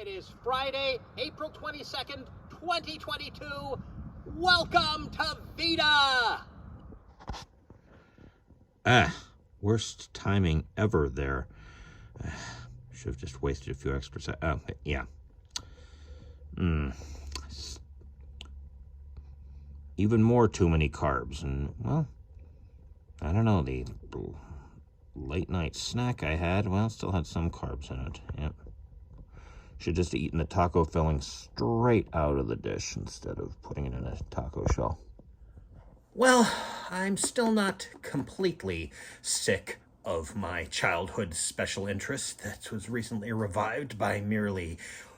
It is Friday, April 22nd, 2022. Welcome to Veda! Worst timing ever there. Should have just wasted a few extra seconds. Yeah. Even more too many carbs. And, well, I don't know. The late night snack I had, well, still had some carbs in it. Yep. Should just eaten the taco filling straight out of the dish instead of putting it in a taco shell. Well, I'm still not completely sick of my childhood special interest that was recently revived by merely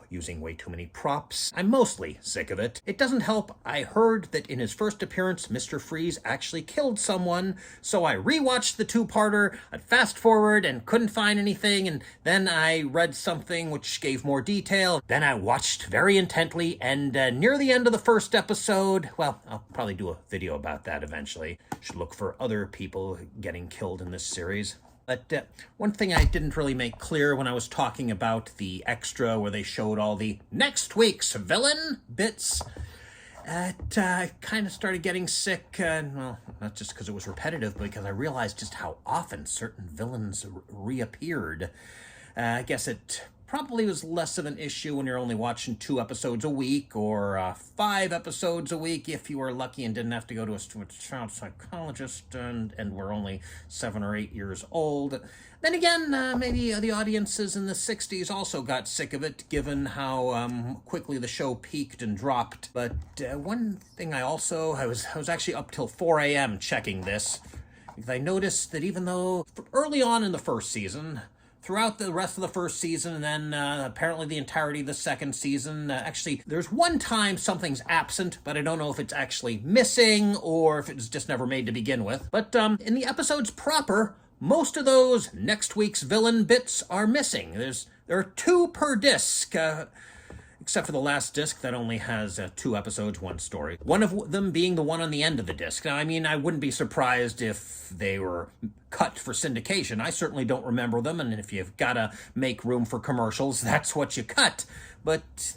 using way too many props. I'm mostly sick of it. It doesn't help. I heard that in his first appearance, Mr. Freeze actually killed someone, so I rewatched the two-parter. I'd fast forward and couldn't find anything, and then I read something which gave more detail. Then I watched very intently, and near the end of the first episode, well, I'll probably do a video about that eventually. Should look for other people getting killed in this series. But one thing I didn't really make clear when I was talking about the extra where they showed all the next week's villain bits, I kind of started getting sick, well, not just because it was repetitive, but because I realized just how often certain villains reappeared. I guess it probably was less of an issue when you're only watching 2 episodes a week or 5 episodes a week if you were lucky and didn't have to go to a child psychologist and were only 7 or 8 years old. Then again, maybe the audiences in the 60s also got sick of it, given how quickly the show peaked and dropped. But one thing I was actually up till 4 a.m. checking this, because I noticed that even though early on in the first season, throughout the rest of the first season, and then apparently the entirety of the second season, actually, there's one time something's absent, but I don't know if it's actually missing or if it's just never made to begin with. But in the episodes proper, most of those next week's villain bits are missing. There are 2 per disc, except for the last disc that only has 2 episodes, 1 story. One of them being the one on the end of the disc. Now, I mean, I wouldn't be surprised if they were cut for syndication. I certainly don't remember them, and if you've got to make room for commercials, that's what you cut. But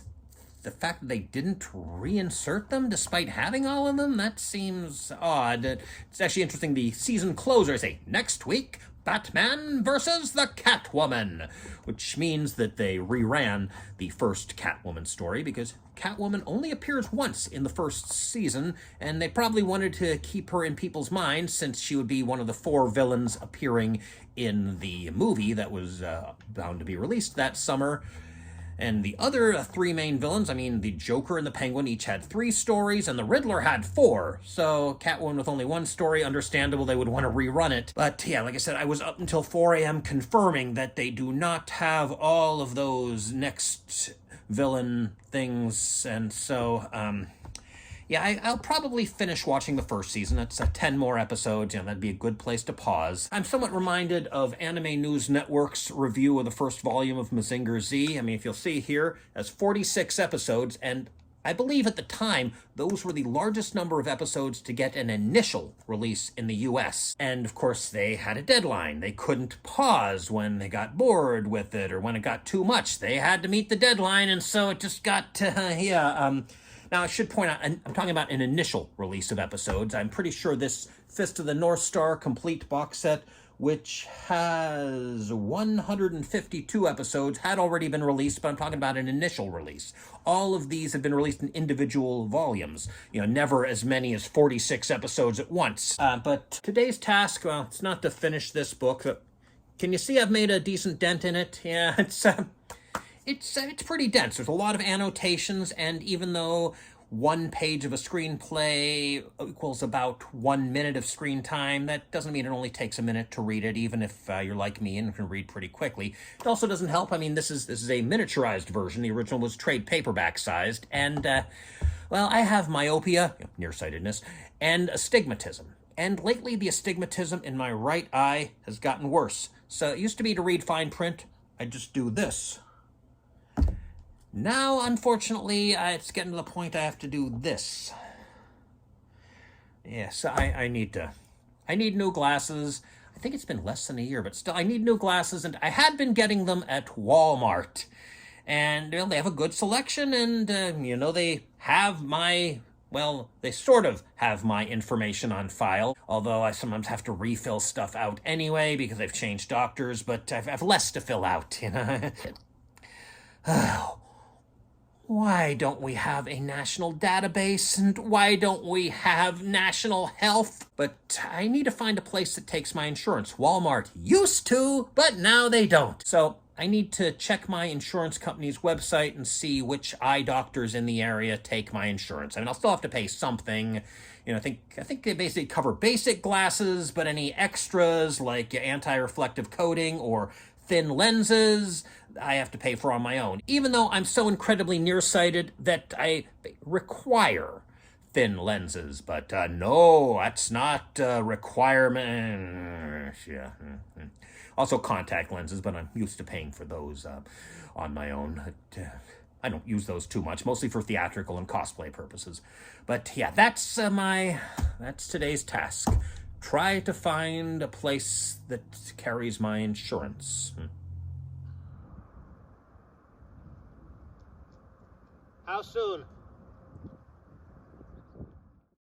the fact that they didn't reinsert them despite having all of them, that seems odd. It's actually interesting. The season closer, say, next week, Batman versus the Catwoman, which means that they reran the first Catwoman story because Catwoman only appears once in the first season, and they probably wanted to keep her in people's minds since she would be one of the 4 villains appearing in the movie that was bound to be released that summer. And the other 3 main villains, I mean, the Joker and the Penguin each had 3 stories, and the Riddler had 4. So Catwoman with only 1 story, understandable they would want to rerun it. But yeah, like I said, I was up until 4 a.m. confirming that they do not have all of those next villain things. And so, yeah, I'll probably finish watching the first season. It's 10 more episodes. That'd be a good place to pause. I'm somewhat reminded of Anime News Network's review of the first volume of Mazinger Z. I mean, if you'll see here, that's 46 episodes, and I believe at the time, those were the largest number of episodes to get an initial release in the US. And of course, they had a deadline. They couldn't pause when they got bored with it or when it got too much. They had to meet the deadline, and so it just got, Now, I should point out, I'm talking about an initial release of episodes. I'm pretty sure this Fist of the North Star complete box set, which has 152 episodes, had already been released, but I'm talking about an initial release. All of these have been released in individual volumes, never as many as 46 episodes at once. But today's task, well, it's not to finish this book. Can you see I've made a decent dent in it? Yeah, It's pretty dense. There's a lot of annotations, and even though 1 page of a screenplay equals about 1 minute of screen time, that doesn't mean it only takes a minute to read it, even if you're like me and can read pretty quickly. It also doesn't help. I mean, this is a miniaturized version. The original was trade paperback sized, and well, I have myopia, nearsightedness, and astigmatism. And lately, the astigmatism in my right eye has gotten worse. So it used to be to read fine print, I just do this. Now, unfortunately, it's getting to the point I have to do this. Yes, I need new glasses. I think it's been less than a year, but still, I need new glasses, and I had been getting them at Walmart. and they have a good selection, and they have my, well, they sort of have my information on file, although I sometimes have to refill stuff out anyway because I've changed doctors, but I've less to fill out, Why don't we have a national database, and why don't we have national health? But I need to find a place that takes my insurance. Walmart used to, but now they don't. So I need to check my insurance company's website and see which eye doctors in the area take my insurance. I mean, I'll still have to pay something. I think they basically cover basic glasses, but any extras like anti-reflective coating or thin lenses, I have to pay for on my own, even though I'm so incredibly nearsighted that I require thin lenses. But no, that's not a requirement. Yeah. Also contact lenses, but I'm used to paying for those on my own. I don't use those too much, mostly for theatrical and cosplay purposes. But yeah, that's today's task. Try to find a place that carries my insurance. How soon?